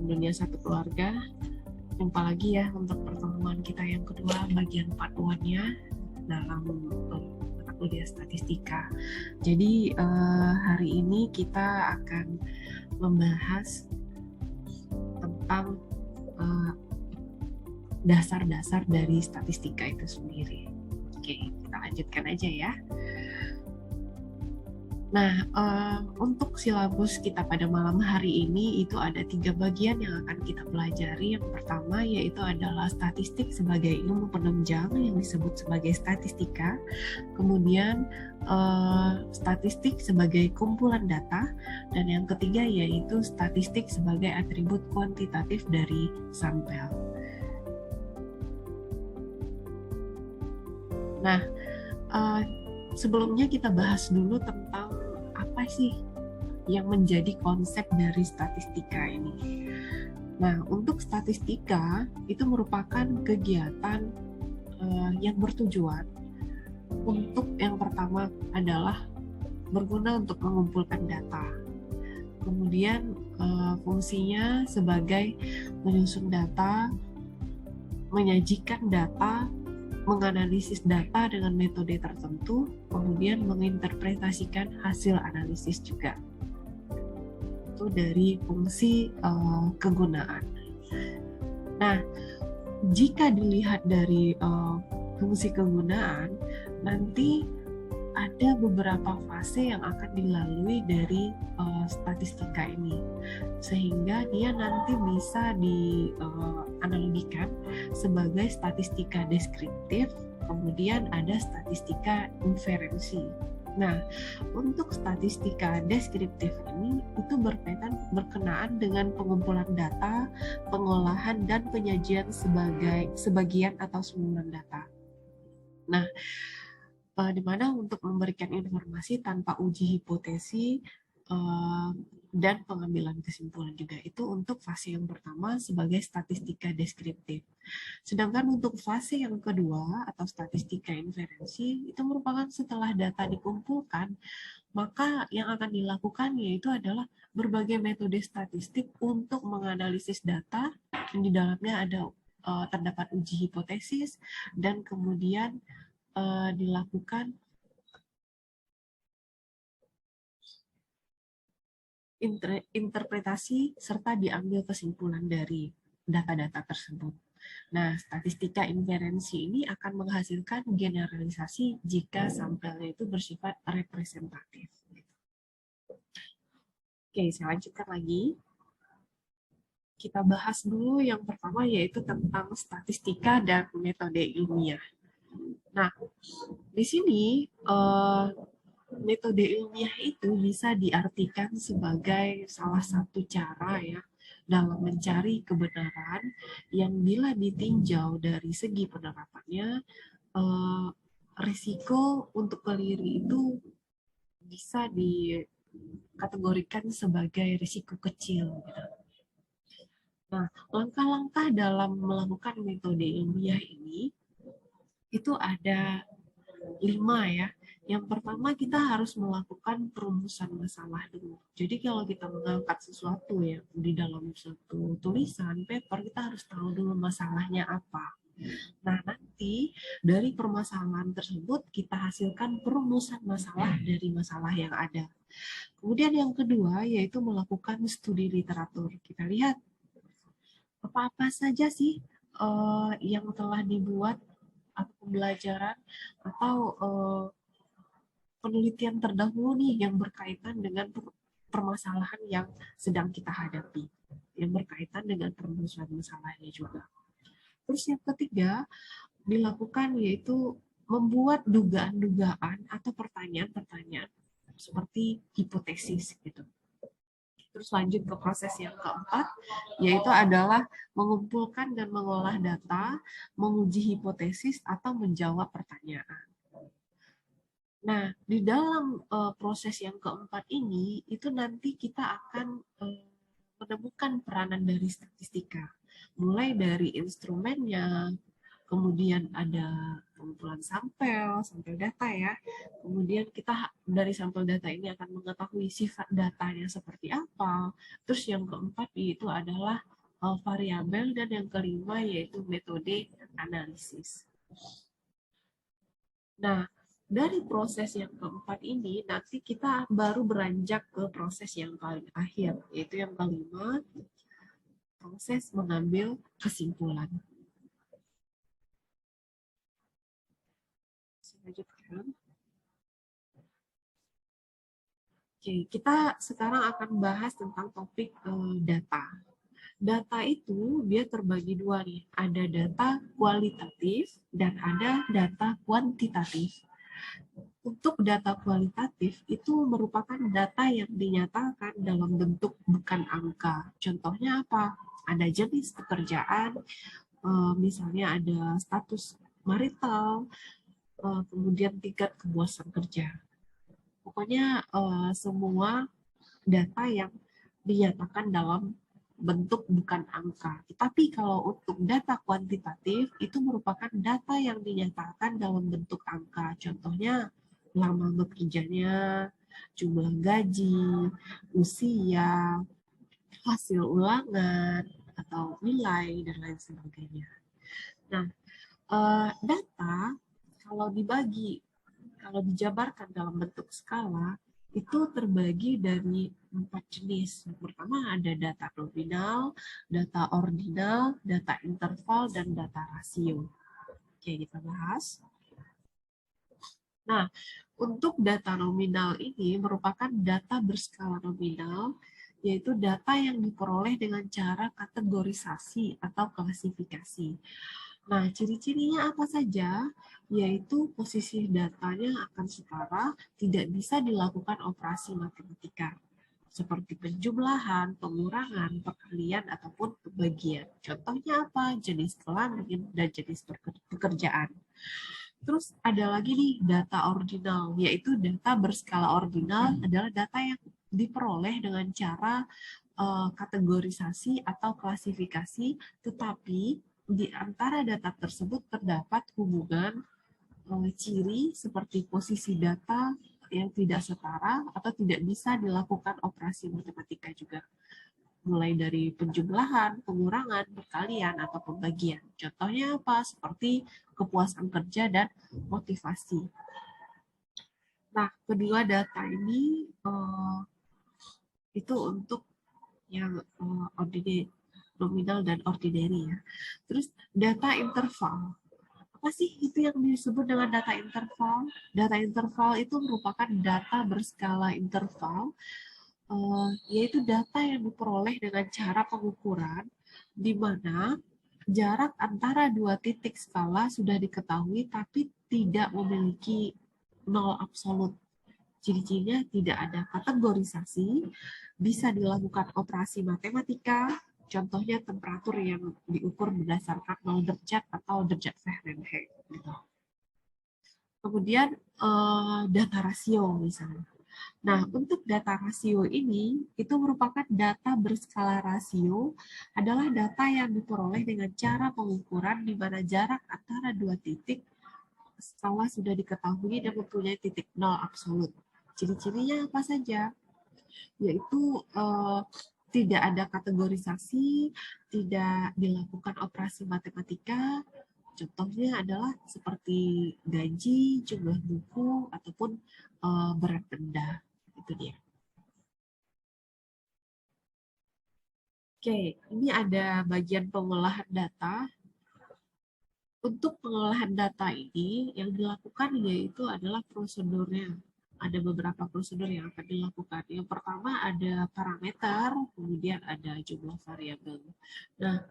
Salam Dunia Satu Keluarga. Jumpa lagi ya untuk pertemuan kita yang kedua, bagian part 1-nya dalam mata kuliah statistika. Jadi hari ini kita akan membahas tentang dasar-dasar dari statistika itu sendiri. Oke, kita lanjutkan aja ya. Nah, untuk silabus kita pada malam hari ini itu ada 3 bagian yang akan kita pelajari. Yang pertama yaitu adalah statistik sebagai ilmu penunjang yang disebut sebagai statistika. Kemudian statistik sebagai kumpulan data. Dan yang ketiga yaitu statistik sebagai atribut kuantitatif dari sampel. Nah, sebelumnya kita bahas dulu tentang apa sih yang menjadi konsep dari statistika ini. Nah, untuk statistika itu merupakan kegiatan yang bertujuan untuk yang pertama adalah berguna untuk mengumpulkan data. Kemudian fungsinya sebagai menyusun data, menyajikan data, menganalisis data dengan metode tertentu, kemudian menginterpretasikan hasil analisis juga. Itu dari fungsi kegunaan. Nah, jika dilihat dari fungsi kegunaan, nanti ada beberapa fase yang akan dilalui dari statistika ini, sehingga dia nanti bisa dianalogikan sebagai statistika deskriptif, kemudian ada statistika inferensi. Nah, untuk statistika deskriptif ini itu berkenaan dengan pengumpulan data, pengolahan dan penyajian sebagian atau semua data. Nah, di mana untuk memberikan informasi tanpa uji hipotesi dan pengambilan kesimpulan juga. Itu untuk fase yang pertama sebagai statistika deskriptif. Sedangkan untuk fase yang kedua atau statistika inferensi itu merupakan setelah data dikumpulkan, maka yang akan dilakukan yaitu adalah berbagai metode statistik untuk menganalisis data. Di dalamnya ada terdapat uji hipotesis dan kemudian dilakukan interpretasi serta diambil kesimpulan dari data-data tersebut. Nah, statistika inferensi ini akan menghasilkan generalisasi jika sampelnya itu bersifat representatif. Oke, saya lanjutkan lagi. Kita bahas dulu yang pertama yaitu tentang statistika dan metode ilmiah. Nah, di sini metode ilmiah itu bisa diartikan sebagai salah satu cara ya dalam mencari kebenaran yang bila ditinjau dari segi penerapannya, risiko untuk keliru itu bisa dikategorikan sebagai risiko kecil. Nah, langkah-langkah dalam melakukan metode ilmiah ini itu ada 5 ya. Yang pertama kita harus melakukan perumusan masalah dulu. Jadi kalau kita mengangkat sesuatu ya di dalam satu tulisan paper, kita harus tahu dulu masalahnya apa. Nah, nanti dari permasalahan tersebut kita hasilkan perumusan masalah dari masalah yang ada. Kemudian yang kedua yaitu melakukan studi literatur. Kita lihat apa-apa saja sih yang telah dibuat atau pembelajaran atau penelitian terdahulu nih yang berkaitan dengan permasalahan yang sedang kita hadapi, yang berkaitan dengan perumusan masalahnya juga. Terus yang ketiga dilakukan yaitu membuat dugaan-dugaan atau pertanyaan-pertanyaan seperti hipotesis gitu. Terus lanjut ke proses yang keempat, yaitu adalah mengumpulkan dan mengolah data, menguji hipotesis, atau menjawab pertanyaan. Nah, di dalam proses yang keempat ini, itu nanti kita akan menemukan peranan dari statistika. Mulai dari instrumennya, kemudian ada pengumpulan sampel data ya. Kemudian kita dari sampel data ini akan mengetahui sifat datanya seperti apa. Terus yang keempat itu adalah variabel, dan yang kelima yaitu metode analisis. Nah, dari proses yang keempat ini nanti kita baru beranjak ke proses yang paling akhir, yaitu yang kelima, proses mengambil kesimpulan. Saya lanjutkan. Oke, kita sekarang akan bahas tentang topik data. Data itu dia terbagi dua nih, ada data kualitatif dan ada data kuantitatif. Untuk data kualitatif itu merupakan data yang dinyatakan dalam bentuk bukan angka. Contohnya apa? Ada jenis pekerjaan, misalnya ada status marital, kemudian tingkat kepuasan kerja. Pokoknya semua data yang dinyatakan dalam bentuk bukan angka. Tapi kalau untuk data kuantitatif, itu merupakan data yang dinyatakan dalam bentuk angka. Contohnya, lama bekerjanya, jumlah gaji, usia, hasil ulangan, atau nilai, dan lain sebagainya. Nah, data kalau dijabarkan dalam bentuk skala, itu terbagi dari 4 jenis. Yang pertama ada data nominal, data ordinal, data interval, dan data rasio. Oke, kita bahas. Nah, untuk data nominal ini merupakan data berskala nominal, yaitu data yang diperoleh dengan cara kategorisasi atau klasifikasi. Nah, ciri-cirinya apa saja? Yaitu posisi datanya akan setara, tidak bisa dilakukan operasi matematika, seperti penjumlahan, pengurangan, perkalian, ataupun pembagian. Contohnya apa? Jenis kelamin dan jenis pekerjaan. Terus ada lagi nih data ordinal, yaitu data berskala ordinal adalah data yang diperoleh dengan cara kategorisasi atau klasifikasi, tetapi di antara data tersebut terdapat hubungan ciri seperti posisi data yang tidak setara atau tidak bisa dilakukan operasi matematika juga, mulai dari penjumlahan, pengurangan, perkalian, atau pembagian. Contohnya apa? Seperti kepuasan kerja dan motivasi. Nah, kedua data ini itu untuk yang ordinary, nominal dan ordinary ya. Terus data interval. Apa sih itu yang disebut dengan data interval? Data interval itu merupakan data berskala interval, yaitu data yang diperoleh dengan cara pengukuran di mana jarak antara dua titik skala sudah diketahui tapi tidak memiliki nol absolut. Ciri-cirinya tidak ada kategorisasi, bisa dilakukan operasi matematika, contohnya temperatur yang diukur berdasarkan 0 derajat atau derajat Fahrenheit. Kemudian data rasio misalnya. Nah, untuk data rasio ini, itu merupakan data berskala rasio, adalah data yang diperoleh dengan cara pengukuran di mana jarak antara dua titik skala sudah diketahui dan mempunyai titik nol absolut. Ciri-cirinya apa saja? Yaitu tidak ada kategorisasi, tidak dilakukan operasi matematika. Contohnya adalah seperti gaji, jumlah buku, ataupun berat benda. Itu dia. Oke, ini ada bagian pengolahan data. Untuk pengolahan data ini, yang dilakukan yaitu adalah prosedurnya. Ada beberapa prosedur yang akan dilakukan. Yang pertama ada parameter, kemudian ada jumlah variabel. Nah,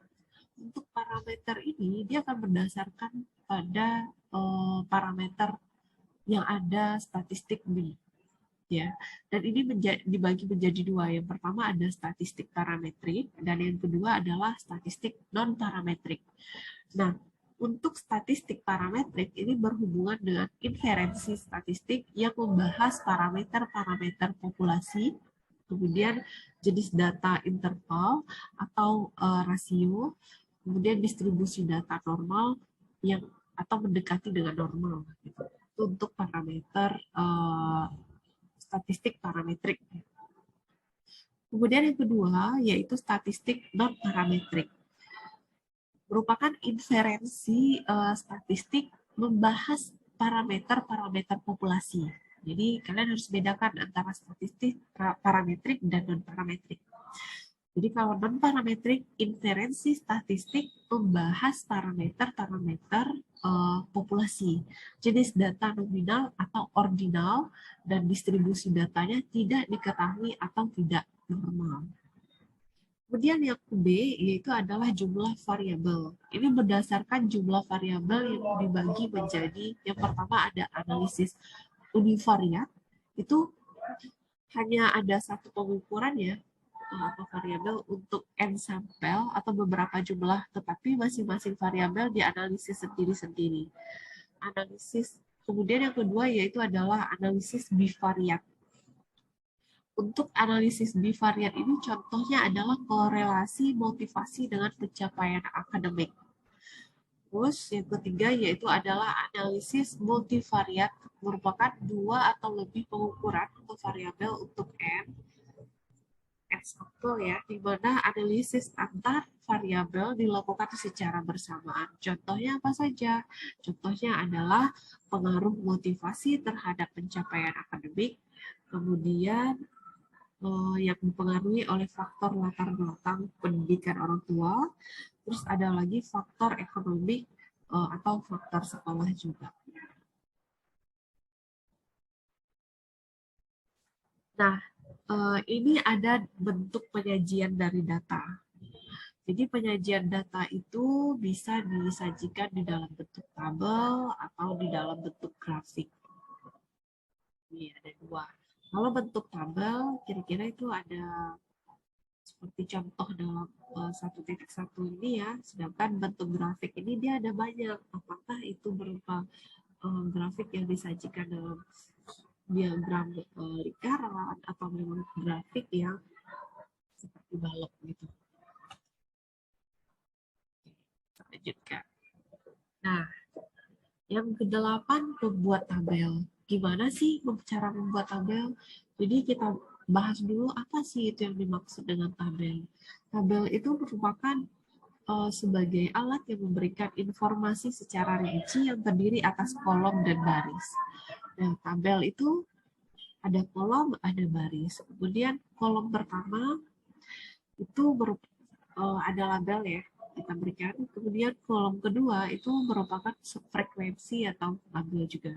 untuk parameter ini, dia akan berdasarkan pada parameter yang ada statistik B. Ya, dan ini dibagi menjadi dua. Yang pertama ada statistik parametrik, dan yang kedua adalah statistik non parametrik. Nah, untuk statistik parametrik ini berhubungan dengan inferensi statistik yang membahas parameter-parameter populasi, kemudian jenis data interval atau rasio, kemudian distribusi data normal yang atau mendekati dengan normal. Gitu. Untuk parameter statistik parametrik. Kemudian yang kedua yaitu statistik non-parametrik. Merupakan inferensi statistik membahas parameter-parameter populasi. Jadi kalian harus bedakan antara statistik parametrik dan non-parametrik. Jadi kalau non-parametrik, inferensi statistik membahas parameter-parameter populasi, jenis data nominal atau ordinal, dan distribusi datanya tidak diketahui atau tidak normal. Kemudian yang B yaitu adalah jumlah variabel. Ini berdasarkan jumlah variabel yang dibagi menjadi, yang pertama ada analisis univariat, itu hanya ada satu pengukuran ya, atau variabel untuk n sampel atau beberapa jumlah, tetapi masing-masing variabel dianalisis sendiri-sendiri. Analisis. Kemudian yang kedua yaitu adalah analisis bivariat. Untuk analisis bivariat ini contohnya adalah korelasi motivasi dengan pencapaian akademik. Terus yang ketiga yaitu adalah analisis multivariat, merupakan dua atau lebih pengukuran atau variabel untuk n sampel ya, di mana analisis antar variabel dilakukan secara bersamaan. Contohnya apa saja? Contohnya adalah pengaruh motivasi terhadap pencapaian akademik, kemudian yang dipengaruhi oleh faktor latar belakang pendidikan orang tua, terus ada lagi faktor ekonomi atau faktor sekolah juga. Nah, ini ada bentuk penyajian dari data. Jadi penyajian data itu bisa disajikan di dalam bentuk tabel atau di dalam bentuk grafik. Ini ada dua. Kalau bentuk tabel, kira-kira itu ada seperti contoh dalam 1.1 ini ya, sedangkan bentuk grafik ini dia ada banyak. Apakah itu berupa grafik yang disajikan dalam diagram lingkaran atau memang grafik yang seperti balok gitu. Lanjutkan. Nah, yang kedelapan, membuat tabel. Gimana sih cara membuat tabel? Jadi kita bahas dulu apa sih itu yang dimaksud dengan tabel. Tabel itu merupakan sebagai alat yang memberikan informasi secara rinci yang terdiri atas kolom dan baris. Nah, tabel itu ada kolom, ada baris. Kemudian kolom pertama itu ada label ya, kita berikan. Kemudian kolom kedua itu merupakan frekuensi atau label juga.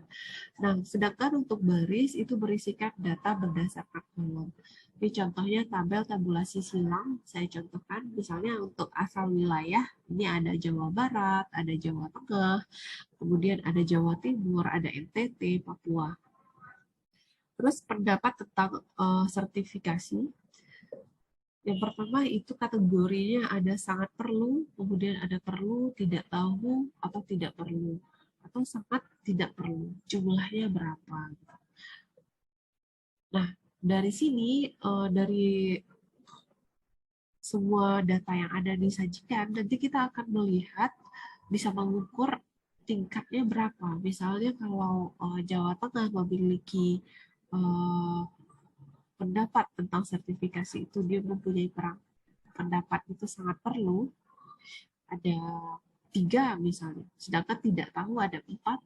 Nah, sedangkan untuk baris itu berisikan data berdasarkan kolom. Ini contohnya tabel tabulasi silang, saya contohkan misalnya untuk asal wilayah, ini ada Jawa Barat, ada Jawa Tengah, kemudian ada Jawa Timur, ada NTT, Papua. Terus pendapat tentang sertifikasi. Yang pertama itu kategorinya ada sangat perlu, kemudian ada perlu, tidak tahu, atau tidak perlu. Atau sangat tidak perlu. Jumlahnya berapa. Nah, dari sini, dari semua data yang ada disajikan, nanti kita akan melihat, bisa mengukur tingkatnya berapa. Misalnya kalau Jawa Tengah memiliki pendapat tentang sertifikasi itu, dia mempunyai pendapat itu sangat perlu, ada 3 misalnya, sedangkan tidak tahu ada 4,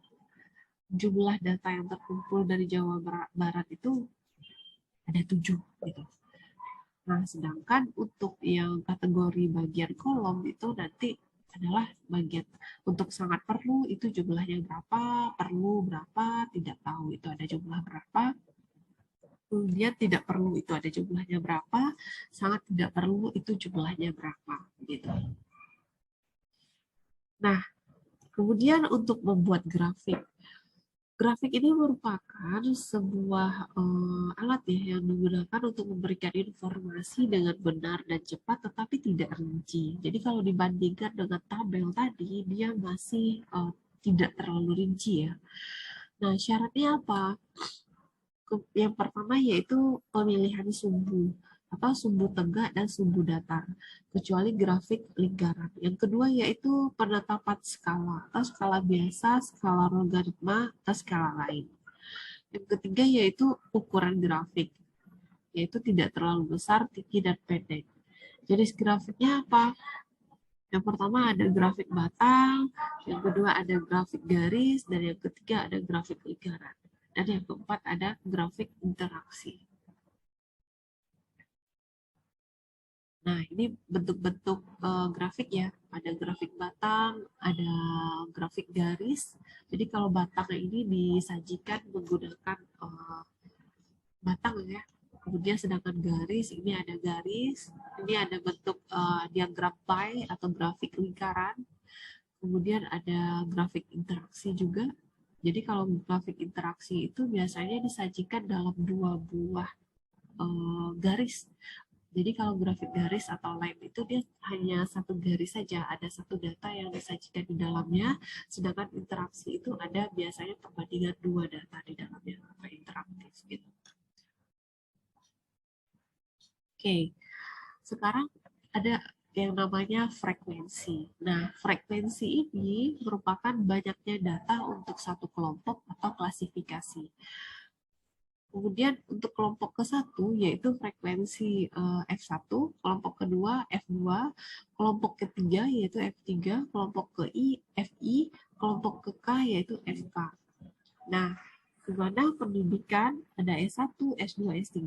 jumlah data yang terkumpul dari Jawa Barat itu ada 7 gitu. Nah, sedangkan untuk yang kategori bagian kolom itu nanti adalah bagian untuk sangat perlu itu jumlahnya berapa, perlu berapa, tidak tahu itu ada jumlah berapa, kemudian tidak perlu itu ada jumlahnya berapa, sangat tidak perlu itu jumlahnya berapa gitu. Nah, kemudian untuk membuat grafik. Grafik ini merupakan sebuah alat ya yang digunakan untuk memberikan informasi dengan benar dan cepat tetapi tidak rinci. Jadi kalau dibandingkan dengan tabel tadi, dia masih tidak terlalu rinci ya. Nah, syaratnya apa? Yang pertama yaitu pemilihan sumbu atau sumbu tegak dan sumbu datar, kecuali grafik lingkaran. Yang kedua yaitu penetapan skala atau skala biasa, skala logaritma, atau skala lain. Yang ketiga yaitu ukuran grafik. yaitu tidak terlalu besar, tinggi, dan pendek. Jenis grafiknya apa? Yang pertama ada grafik batang, yang kedua ada grafik garis, dan yang ketiga ada grafik lingkaran. Dan yang keempat ada grafik interaksi. Nah, ini bentuk-bentuk grafik ya. Ada grafik batang, ada grafik garis. Jadi kalau batang ini disajikan menggunakan batang ya. Kemudian sedangkan garis, ini ada garis. Ini ada bentuk diagram pie atau grafik lingkaran. Kemudian ada grafik interaksi juga. Jadi kalau grafik interaksi itu biasanya disajikan dalam dua buah garis. Jadi kalau grafik garis atau line itu dia hanya satu garis saja, ada satu data yang disajikan di dalamnya, sedangkan interaksi itu ada biasanya perbandingan dua data di dalamnya, apa interaktif gitu. Oke, sekarang ada yang namanya frekuensi. Nah, frekuensi ini merupakan banyaknya data untuk satu kelompok atau klasifikasi. Kemudian untuk kelompok ke-1 yaitu frekuensi F1, kelompok kedua F2, kelompok ketiga yaitu F3, kelompok ke-I FI, kelompok ke-K yaitu FK. Nah, di mana pendidikan ada S1, S2, S3.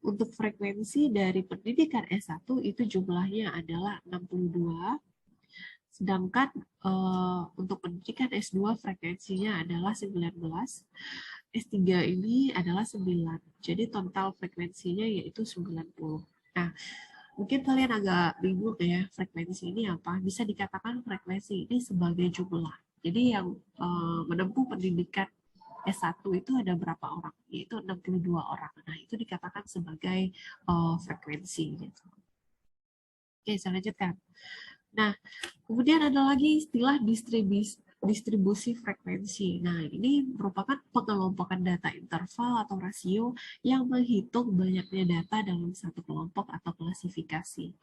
Untuk frekuensi dari pendidikan S1 itu jumlahnya adalah 62. Sedangkan untuk pendidikan S2 frekuensinya adalah 19. S3 ini adalah 9. Jadi total frekuensinya yaitu 90. Nah, mungkin kalian agak bingung ya, frekuensi ini apa? Bisa dikatakan frekuensi ini sebagai jumlah. Jadi yang menempuh pendidikan S1 itu ada berapa orang? Yaitu 62 orang. Nah, itu dikatakan sebagai frekuensi. Gitu. Oke, saya lanjutkan. Nah, kemudian ada lagi istilah distribusi frekuensi. Nah, ini merupakan pengelompokan data interval atau rasio yang menghitung banyaknya data dalam satu kelompok atau klasifikasi.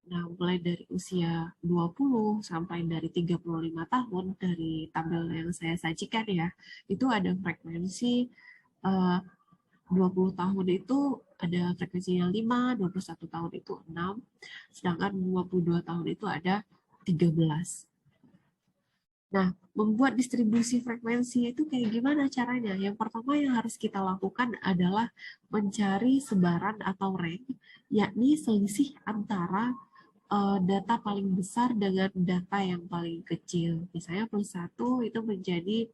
Nah, mulai dari usia 20 sampai dari 35 tahun dari tabel yang saya sajikan ya, itu ada frekuensi 20 tahun itu ada frekuensinya 5, 21 tahun itu 6, sedangkan 22 tahun itu ada 13. Nah, membuat distribusi frekuensi itu kayak gimana caranya? Yang pertama yang harus kita lakukan adalah mencari sebaran atau rank, yakni selisih antara data paling besar dengan data yang paling kecil. Misalnya plus 1 itu menjadi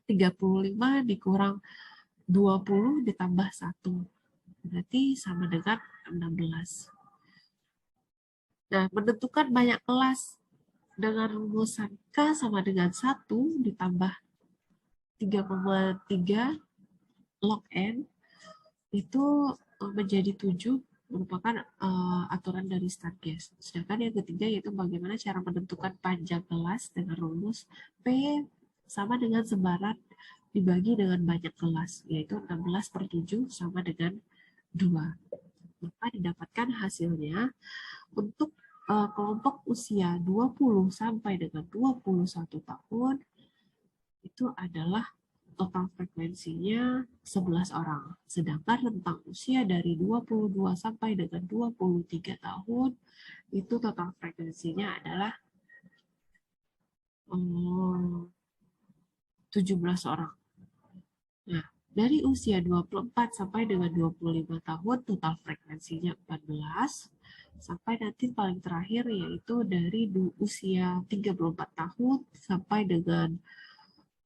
35 dikurang 20 ditambah 1. Berarti sama dengan 16. Nah, menentukan banyak kelas dengan rumusan K sama dengan 1 ditambah 3,3 log N itu menjadi 7 merupakan aturan dari Stargate. Sedangkan yang ketiga yaitu bagaimana cara menentukan panjang kelas dengan rumus P sama dengan sebaran dibagi dengan banyak kelas, yaitu 16 per 7 sama dengan 2. Maka didapatkan hasilnya untuk kelompok usia 20 sampai dengan 21 tahun itu adalah total frekuensinya 11 orang. Sedangkan rentang usia dari 22 sampai dengan 23 tahun itu total frekuensinya adalah 17 orang. Nah, dari usia 24 sampai dengan 25 tahun total frekuensinya 14 sampai nanti paling terakhir yaitu dari usia 34 tahun sampai dengan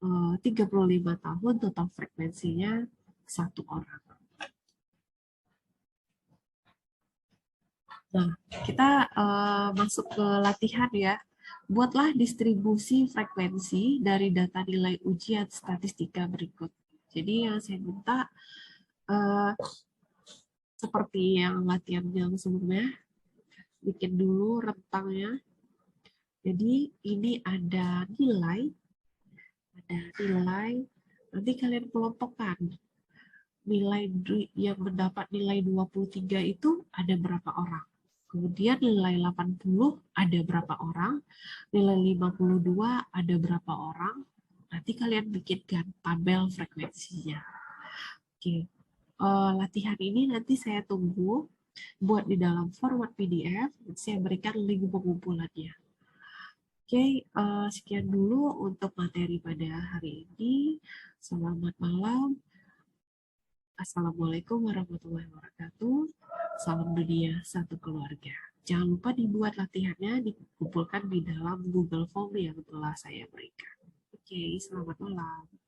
35 tahun total frekuensinya 1 orang. Nah, kita masuk ke latihan ya. Buatlah distribusi frekuensi dari data nilai ujian statistika berikut. Jadi yang saya minta seperti yang latihan yang sebelumnya, bikin dulu rentangnya. Jadi ini ada nilai, nanti kalian kelompokkan. Nilai yang mendapat nilai 23 itu ada berapa orang. Kemudian nilai 80 ada berapa orang, nilai 52 ada berapa orang. Nanti kalian bikinkan tabel frekuensinya. Oke. latihan ini nanti saya tunggu buat di dalam format PDF, saya berikan link pengumpulannya. Oke, sekian dulu untuk materi pada hari ini. Selamat malam. Assalamualaikum warahmatullahi wabarakatuh. Salam dunia, satu keluarga. Jangan lupa dibuat latihannya, dikumpulkan di dalam Google Form yang telah saya berikan. Oke, selamat malam.